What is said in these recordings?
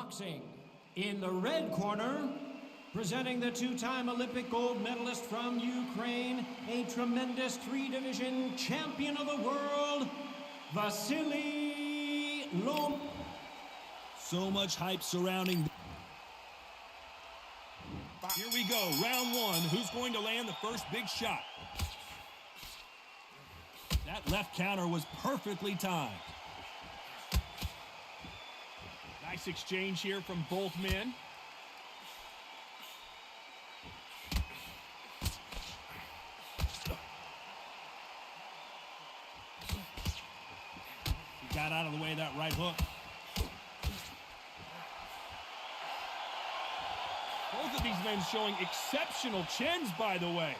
boxing. In the red corner, presenting the two-time Olympic gold medalist from Ukraine, a tremendous three-division champion of the world, Vasily Lom. So much hype surrounding. Here we go, round one. Who's going to land the first big shot? That left counter was perfectly timed. Nice exchange here from both men. He got out of the way of that right hook. Both of these men showing exceptional chins, by the way.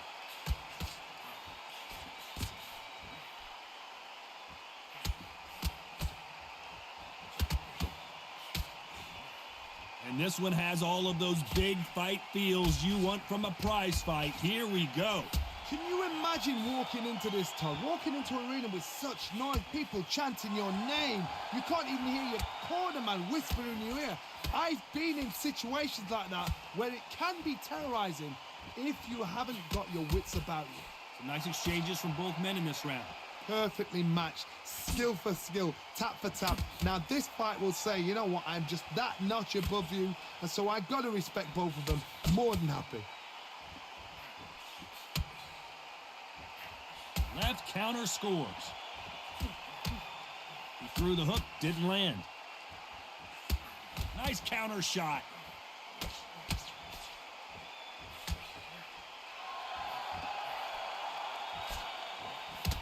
And this one has all of those big fight feels you want from a prize fight. Here we go. Can you imagine walking into this, Todd? Walking into an arena with such noise, people chanting your name. You can't even hear your corner man whispering in your ear. I've been in situations like that where it can be terrorizing if you haven't got your wits about you. Some nice exchanges from both men in this round. Perfectly matched, skill for skill, tap for tap. Now this fight will say, you know what, I'm just that notch above you, and so I've got to respect both of them. More than happy. Left counter scores. He threw the hook, didn't land. Nice counter shot.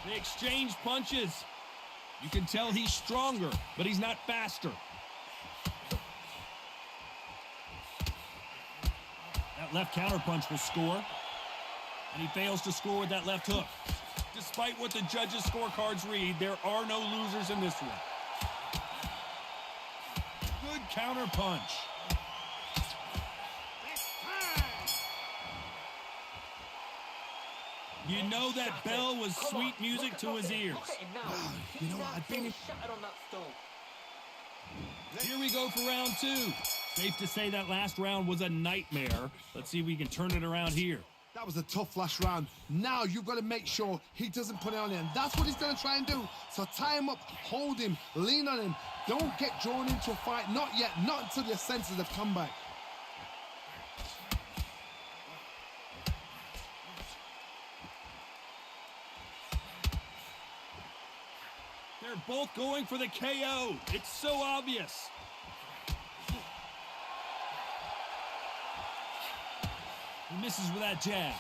They exchange punches. You can tell he's stronger, but he's not faster. That left counter punch will score. And he fails to score with that left hook. Despite what the judges' scorecards read, there are no losers in this one. Good counter punch. You know that bell was sweet music to his ears. You know what, I've been... Here we go for round two. Safe to say that last round was a nightmare. Let's see if we can turn it around here. That was a tough last round. Now you've got to make sure he doesn't put it on him. That's what he's going to try and do. So tie him up, hold him, lean on him. Don't get drawn into a fight. Not yet. Not until your senses have come back. They're both going for the KO. It's so obvious. He misses with that jab.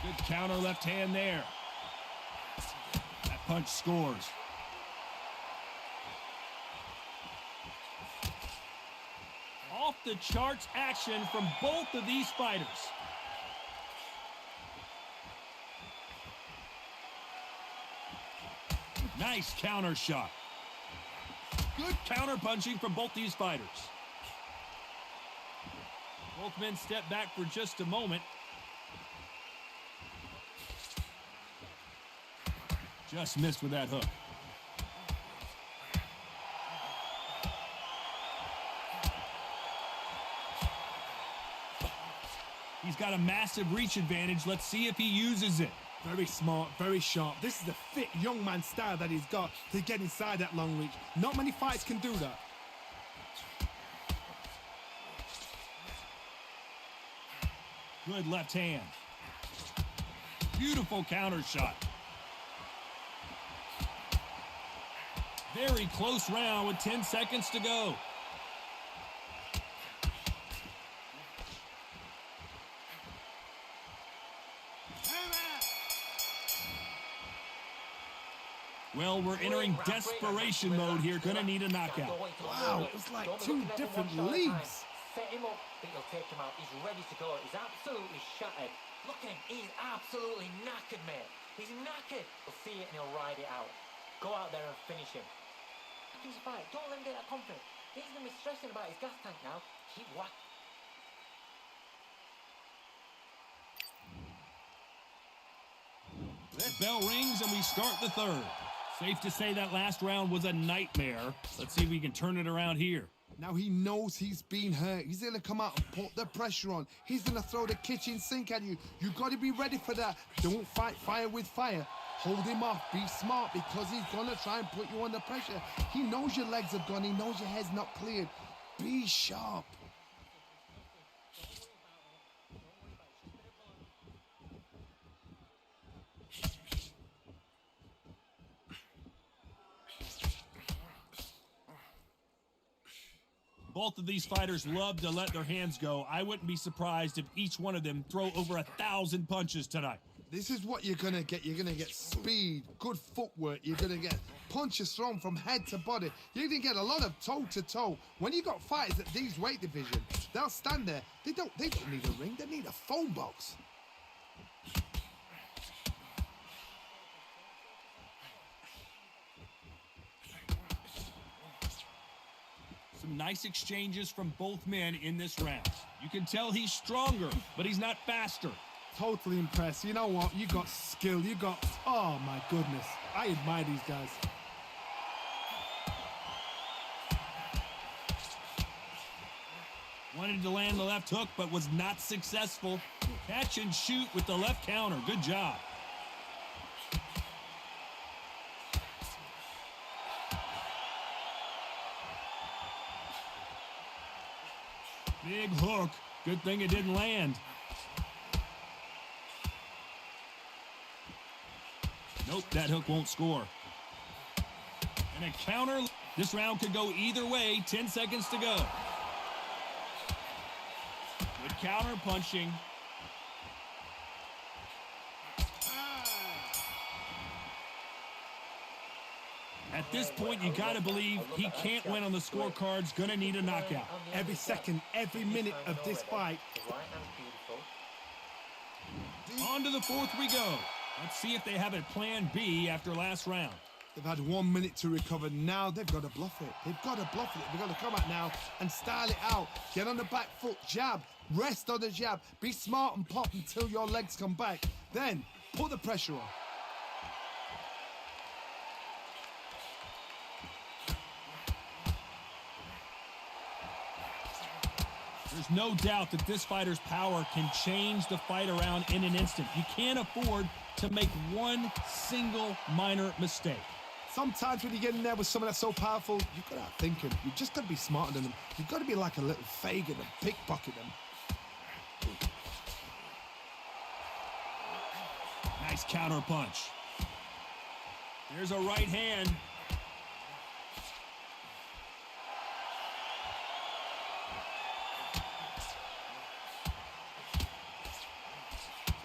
Good counter left hand there. That punch scores. Off the charts action from both of these fighters. Nice counter shot. Good counter punching from both these fighters. Both men step back for just a moment. Just missed with that hook. He's got a massive reach advantage. Let's see if he uses it. Very smart, very sharp. This is the fit young man style that he's got to get inside that long reach. Not many fights can do that. Good left hand. Beautiful counter shot. Very close round with 10 seconds to go. Well, we're entering desperation mode here. Gonna need a knockout. Wow, it was like two different leagues. Set him up, but he'll take him out. He's ready to go. He's absolutely shattered. Look at him. He's absolutely knackered, mate. He's knackered. He'll see it and he'll ride it out. Go out there and finish him. He's fight. Don't let him get that confidence. He's going to be stressing about his gas tank now. Keep whacking. The bell rings and we start the third. Safe to say that last round was a nightmare. Let's see if we can turn it around here. Now he knows he's been hurt. He's going to come out and put the pressure on. He's going to throw the kitchen sink at you. You got to be ready for that. Don't fight fire with fire. Hold him off. Be smart because he's going to try and put you under pressure. He knows your legs are gone. He knows your head's not cleared. Be sharp. Both of these fighters love to let their hands go. I wouldn't be surprised if each one of them throw over 1,000 punches tonight. This is what you're going to get. You're going to get speed, good footwork. You're going to get punches thrown from head to body. You're going to get a lot of toe-to-toe. When you got fighters at these weight division, they'll stand there. They don't need a ring. They need a phone box. Some nice exchanges from both men in this round. You can tell he's stronger, but he's not faster. Totally impressed. You know what? You got skill. You got... Oh, my goodness. I admire these guys. Wanted to land the left hook, but was not successful. Catch and shoot with the left counter. Good job. Big hook. Good thing it didn't land. Nope, that hook won't score. And a counter. This round could go either way. 10 seconds to go. Good counter punching. At this point, you got to believe he can't win on the scorecards. Gonna need a knockout. Every second, every minute of this fight. On to the fourth we go. Let's see if they have a plan B after last round. They've had 1 minute to recover. Now they've got to bluff it. They've got to bluff it. They've got to come out now and style it out. Get on the back foot, jab. Rest on the jab. Be smart and pop until your legs come back. Then put the pressure on. There's no doubt that this fighter's power can change the fight around in an instant. You can't afford to make one single minor mistake. Sometimes when you get in there with someone that's so powerful, you've got to have thinking. You've just got to be smarter than them. You've got to be like a little Fagin and pickpocket them. Nice counter punch. There's a right hand.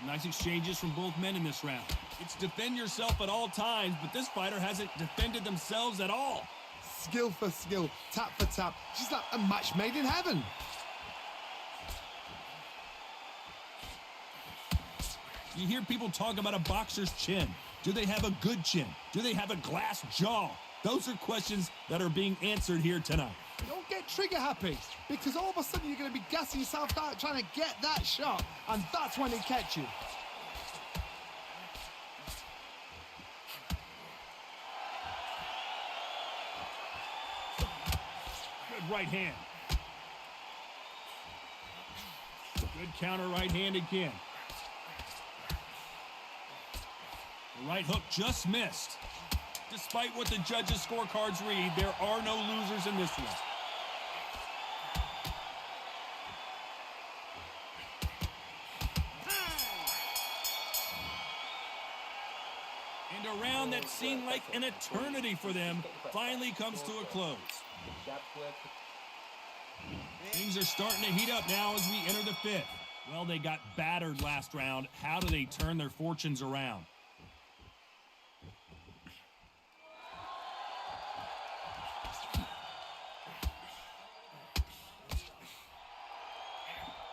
Nice exchanges from both men in this round. It's defend yourself at all times, but this fighter hasn't defended themselves at all. Skill for skill, tap for tap. She's like a match made in heaven. You hear people talk about a boxer's chin. Do they have a good chin? Do they have a glass jaw? Those are questions that are being answered here tonight. Don't get trigger happy, because all of a sudden you're going to be gassing yourself out trying to get that shot, and that's when it catch you. Good right hand. Good counter right hand again. The right hook just missed. Despite what the judges' scorecards read, there are no losers in this one. And a round that seemed like an eternity for them finally comes to a close. Things are starting to heat up now as we enter the fifth. Well, they got battered last round. How do they turn their fortunes around?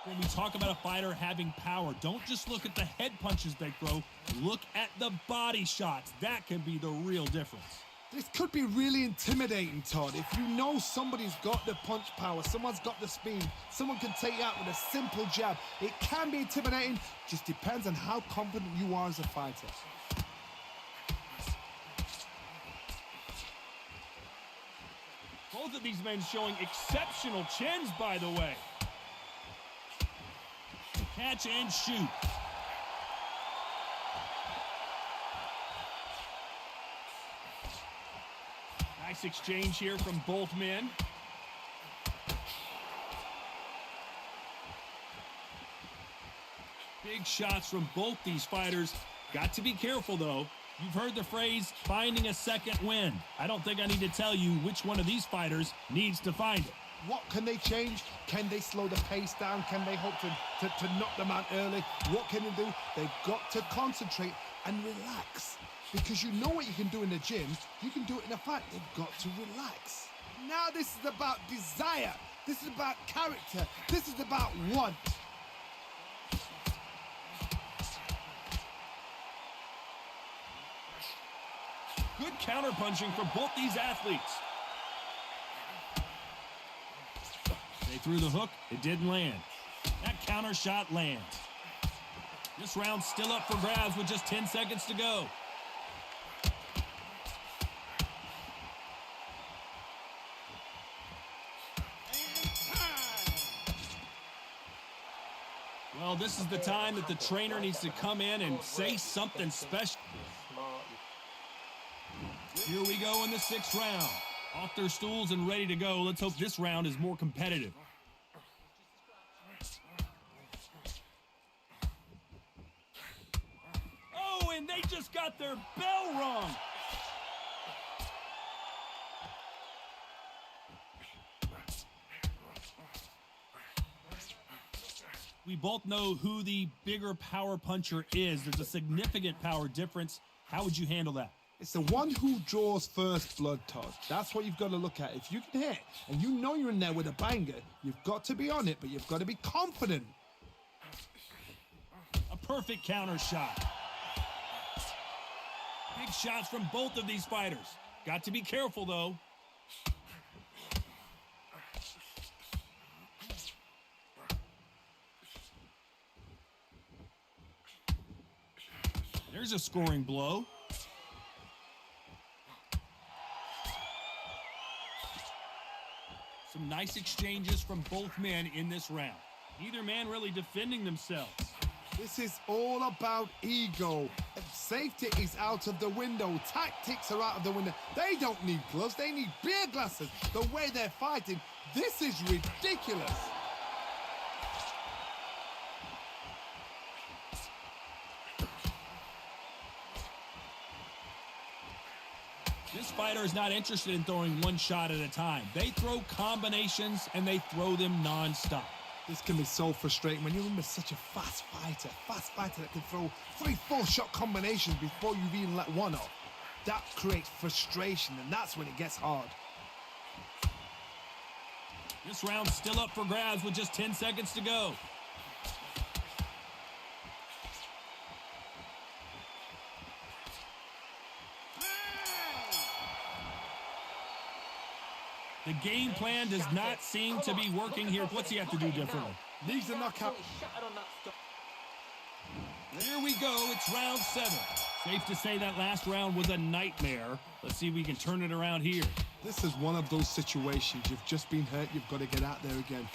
When we talk about a fighter having power, don't just look at the head punches they throw. Look at the body shots. That can be the real difference. This could be really intimidating, Todd. If you know somebody's got the punch power, someone's got the speed, someone can take you out with a simple jab. It can be intimidating. Just depends on how confident you are as a fighter. Both of these men showing exceptional chins, by the way. Catch and shoot. Nice exchange here from both men. Big shots from both these fighters. Got to be careful, though. You've heard the phrase, finding a second wind. I don't think I need to tell you which one of these fighters needs to find it. What can they change? Can they slow the pace down? Can they hope to knock them out early? What can they do? They've got to concentrate and relax. Because you know what you can do in the gym, you can do it in a fight. They've got to relax. Now this is about desire. This is about character. This is about want. Good counterpunching from both these athletes. They threw the hook. It didn't land. That counter shot lands. This round's still up for grabs with just 10 seconds to go. Well, this is the time that the trainer needs to come in and say something special. Here we go in the 6th round. Off their stools and ready to go. Let's hope this round is more competitive. Oh, and they just got their bell rung. We both know who the bigger power puncher is. There's a significant power difference. How would you handle that? It's the one who draws first blood, Todd. That's what you've got to look at. If you can hit and you know you're in there with a banger, you've got to be on it, but you've got to be confident. A perfect counter shot. Big shots from both of these fighters. Got to be careful, though. There's a scoring blow. Some nice exchanges from both men in this round. Neither man really defending themselves. This is all about ego. Safety is out of the window. Tactics are out of the window. They don't need gloves. They need beer glasses. The way they're fighting, this is ridiculous. This fighter is not interested in throwing one shot at a time. They throw combinations, and they throw them non-stop. This can be so frustrating when you're in with such a fast fighter that can throw 3-4 shot combinations before you've even let one off. That creates frustration, and that's when it gets hard. This round's still up for grabs with just 10 seconds to go. The game plan does not seem to be working here. What's he have to do differently? Needs a knockout. There we go. It's round 7. Safe to say that last round was a nightmare. Let's see if we can turn it around here. This is one of those situations. You've just been hurt. You've got to get out there again.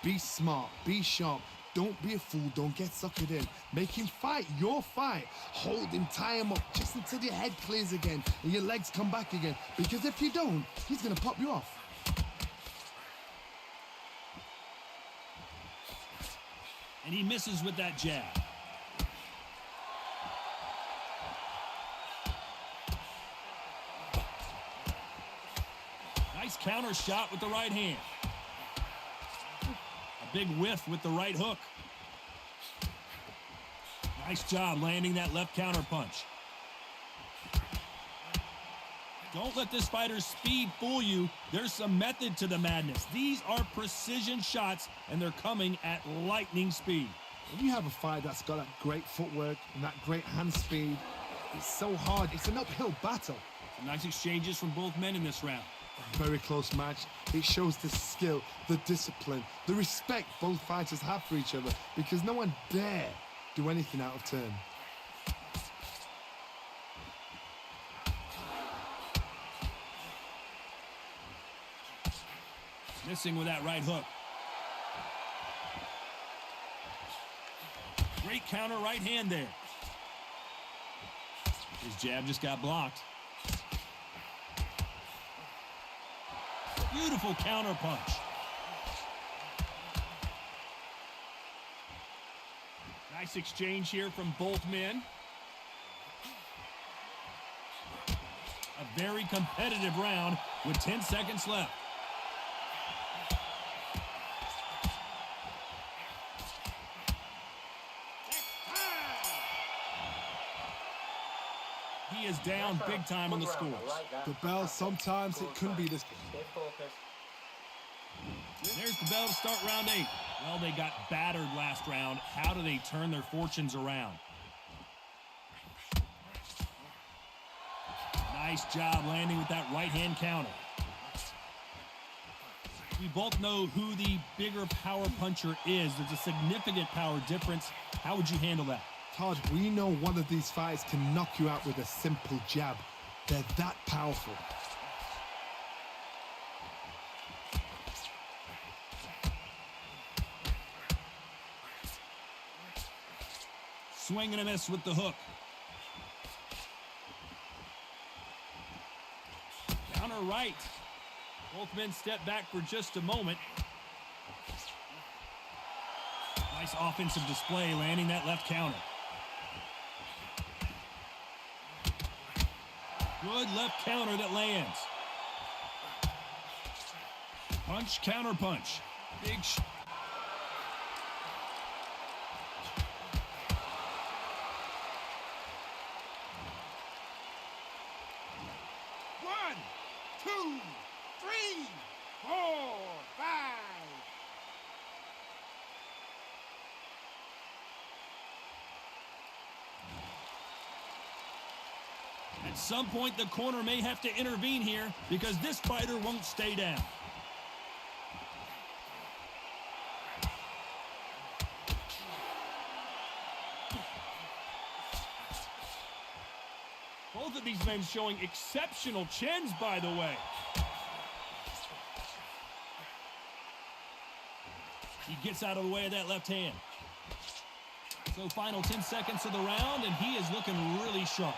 Be smart. Be sharp. Don't be a fool. Don't get suckered in. Make him fight your fight. Hold him, tie him up just until your head clears again and your legs come back again. Because if you don't, he's going to pop you off. And he misses with that jab. Nice counter shot with the right hand. A big whiff with the right hook. Nice job landing that left counter punch. Don't let this fighter's speed fool you. There's some method to the madness. These are precision shots, and they're coming at lightning speed. When you have a fight that's got that great footwork and that great hand speed, it's so hard. It's an uphill battle. Some nice exchanges from both men in this round. A very close match. It shows the skill, the discipline, the respect both fighters have for each other, because no one dare do anything out of turn. Missing with that right hook. Great counter right hand there. His jab just got blocked. Beautiful counter punch. Nice exchange here from both men. A very competitive round with 10 seconds left. He is down big time on the scores. The bell, sometimes it can be this. There's the bell to start round 8. Well, they got battered last round. How do they turn their fortunes around? Nice job landing with that right-hand counter. We both know who the bigger power puncher is. There's a significant power difference. How would you handle that? Todd, we know one of these fighters can knock you out with a simple jab. They're that powerful. Swing and a miss with the hook. Counter right. Both men step back for just a moment. Nice offensive display, landing that left counter. Good left counter that lands. Punch, counter punch. Big shot. One, two, three, four, five. At some point, the corner may have to intervene here because this fighter won't stay down. Both of these men showing exceptional chins, by the way. He gets out of the way of that left hand. So final 10 seconds of the round, and he is looking really sharp.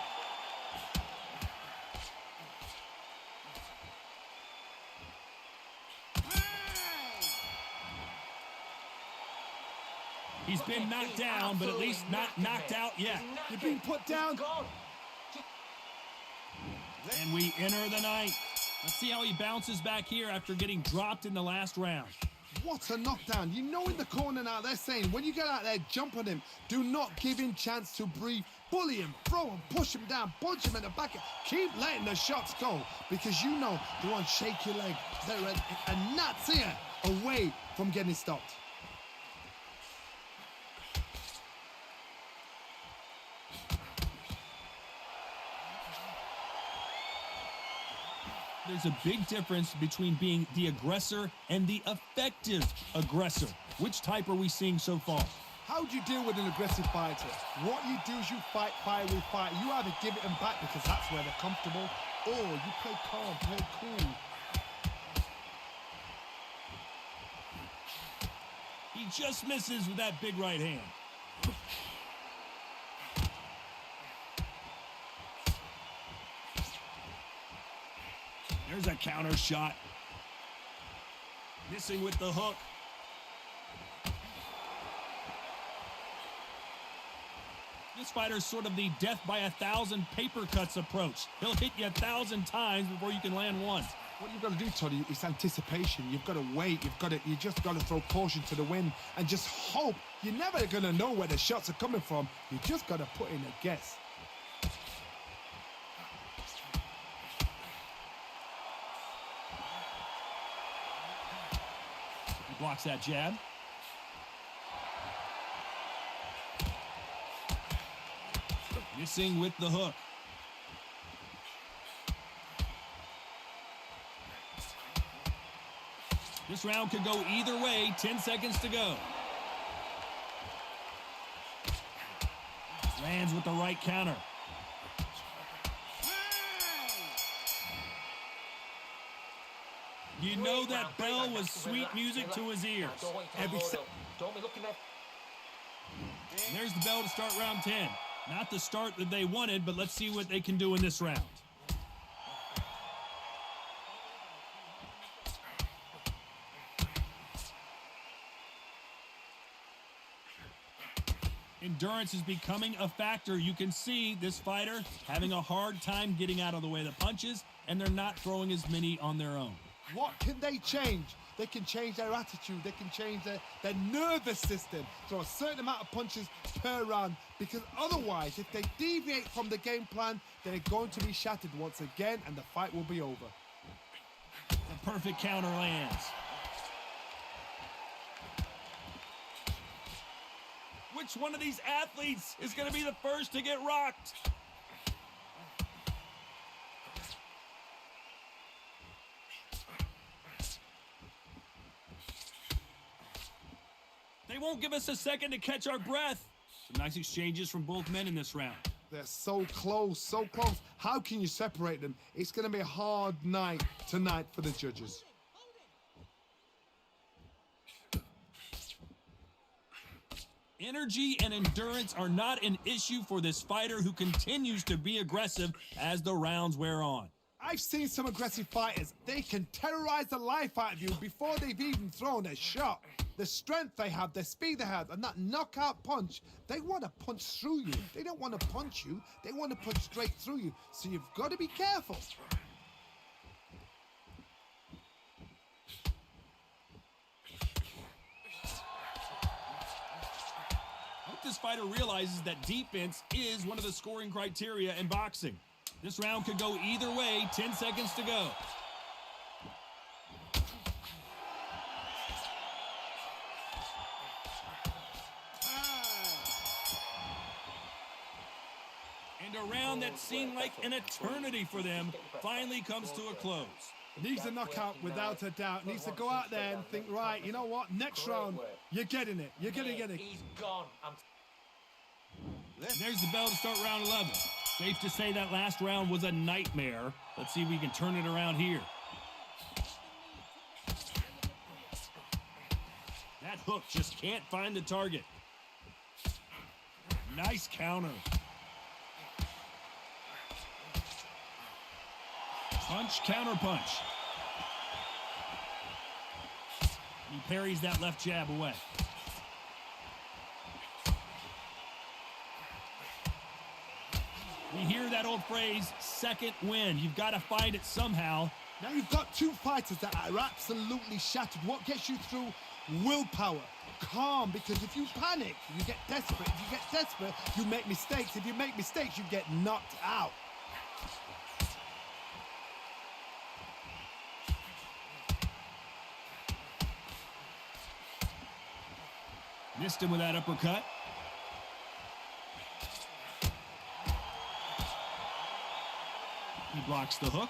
He's been knocked down, but at least not knocked out yet. You're being put down. And we enter the ninth. Let's see how he bounces back here after getting dropped in the last round. What a knockdown. You know in the corner now, they're saying, when you get out there, jump on him. Do not give him chance to breathe. Bully him, throw him, push him down, punch him in the back. Keep letting the shots go because you know they're on shaky leg. They're a nuts here away from getting stopped. There's a big difference between being the aggressor and the effective aggressor. Which type are we seeing so far? How do you deal with an aggressive fighter? What you do is you fight fire with fire. You either give it them back because that's where they're comfortable, or you play calm, play cool. He just misses with that big right hand. There's a counter shot. Missing with the hook. This fighter's sort of the death by 1,000 paper cuts approach. He'll hit you 1,000 times before you can land one. What you've got to do, Toddy, is anticipation. You've got to wait. You just got to throw caution to the wind and just hope. You're never going to know where the shots are coming from. You just got to put in a guess. He blocks that jab. Missing with the hook. This round could go either way. 10 seconds to go. Lands with the right counter. You know that bell was sweet music to his ears. Every Don't be looking at. And there's the bell to start round 10. Not the start that they wanted, but let's see what they can do in this round. Endurance is becoming a factor. You can see this fighter having a hard time getting out of the way of the punches, and they're not throwing as many on their own. What can they change? They can change their attitude. They can change their nervous system. Throw a certain amount of punches per round, because otherwise, if they deviate from the game plan, they're going to be shattered once again, and the fight will be over. The perfect counter lands. Which one of these athletes is going to be the first to get rocked? They won't give us a second to catch our breath. Some nice exchanges from both men in this round. They're so close, so close. How can you separate them? It's going to be a hard night tonight for the judges. Energy and endurance are not an issue for this fighter who continues to be aggressive as the rounds wear on. I've seen some aggressive fighters. They can terrorize the life out of you before they've even thrown a shot. The strength they have, the speed they have, and that knockout punch, they want to punch through you. They don't want to punch you. They want to punch straight through you. So you've got to be careful. This fighter realizes that defense is one of the scoring criteria in boxing. This round could go either way. 10 seconds to go. And a round that seemed like an eternity for them finally comes to a close. Needs a knockout without a doubt. Needs to go out there and think, right, you know what? Next round, you're getting it. You're going to get it. He's gone. There's the bell to start round 11. Safe to say that last round was a nightmare. Let's see if we can turn it around here. That hook just can't find the target. Nice counter. Punch, counter punch. He parries that left jab away. We hear that old phrase, second win. You've got to find it somehow. Now you've got two fighters that are absolutely shattered. What gets you through? Willpower. Calm, because if you panic, you get desperate. If you get desperate, you make mistakes. If you make mistakes, you get knocked out. Missed him with that uppercut. He blocks the hook.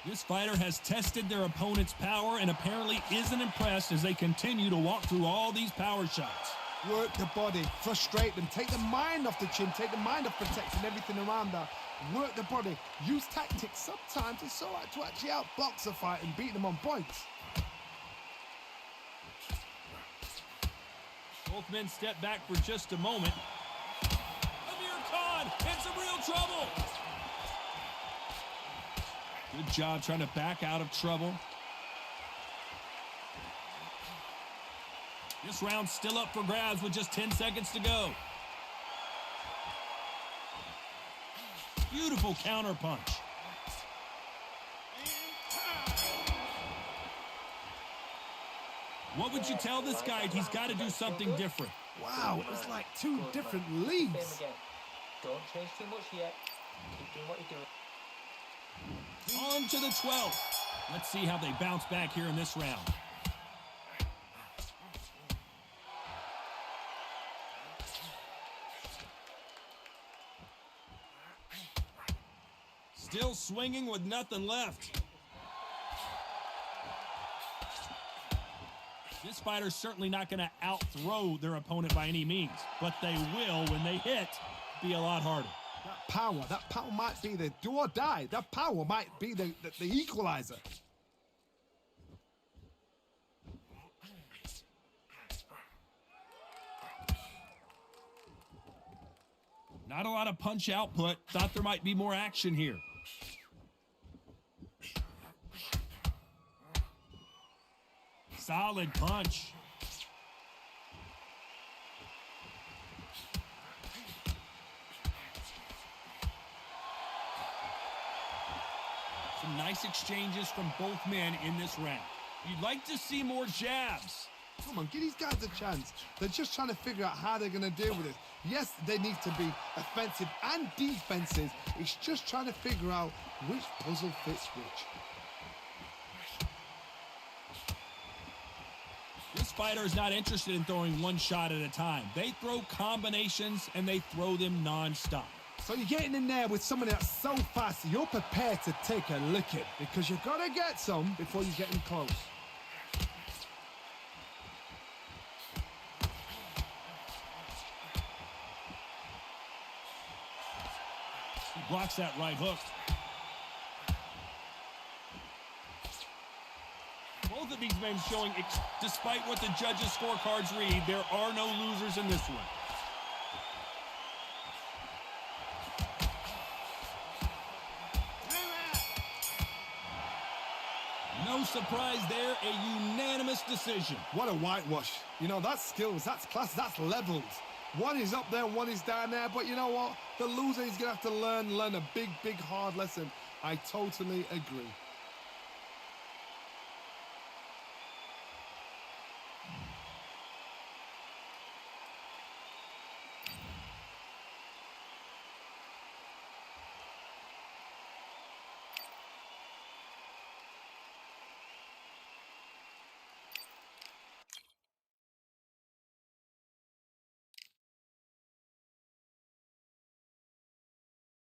This fighter has tested their opponent's power and apparently isn't impressed as they continue to walk through all these power shots. Work the body, frustrate them, take the mind off the chin, take the mind off protecting everything around that. Work the body, use tactics. Sometimes it's all right to actually outbox a fight and beat them on points. Both men step back for just a moment. Amir Khan in some real trouble. Good job trying to back out of trouble. This round's still up for grabs with just 10 seconds to go. Beautiful counter punch. What would you tell this guy? He's got to do something different. Wow, it was like two different leagues. Don't change too much yet. Keep doing what you're doing. On to the 12th. Let's see how they bounce back here in this round. Still swinging with nothing left. This This fighter's certainly not going to out-throw their opponent by any means, but they will, when they hit, be a lot harder. That power might be the do or die. That power might be the equalizer. Not a lot of punch output. Thought there might be more action here. Solid punch. Some nice exchanges from both men in this round. You'd like to see more jabs. Come on, give these guys a chance. They're just trying to figure out how they're going to deal with it. Yes, they need to be offensive and defensive. It's just trying to figure out which puzzle fits which. This fighter is not interested in throwing one shot at a time. They throw combinations, and they throw them non-stop. So you're getting in there with somebody that's so fast, you're prepared to take a licking because you've got to get some before you get in close. He blocks that right hook. Both of these men showing, despite what the judges' scorecards read, there are no losers in this one. No surprise there, a unanimous decision. What a whitewash. You know, that's skills, that's class, that's levels. One is up there, one is down there, but you know what? The loser is going to have to learn a big, hard lesson. I totally agree.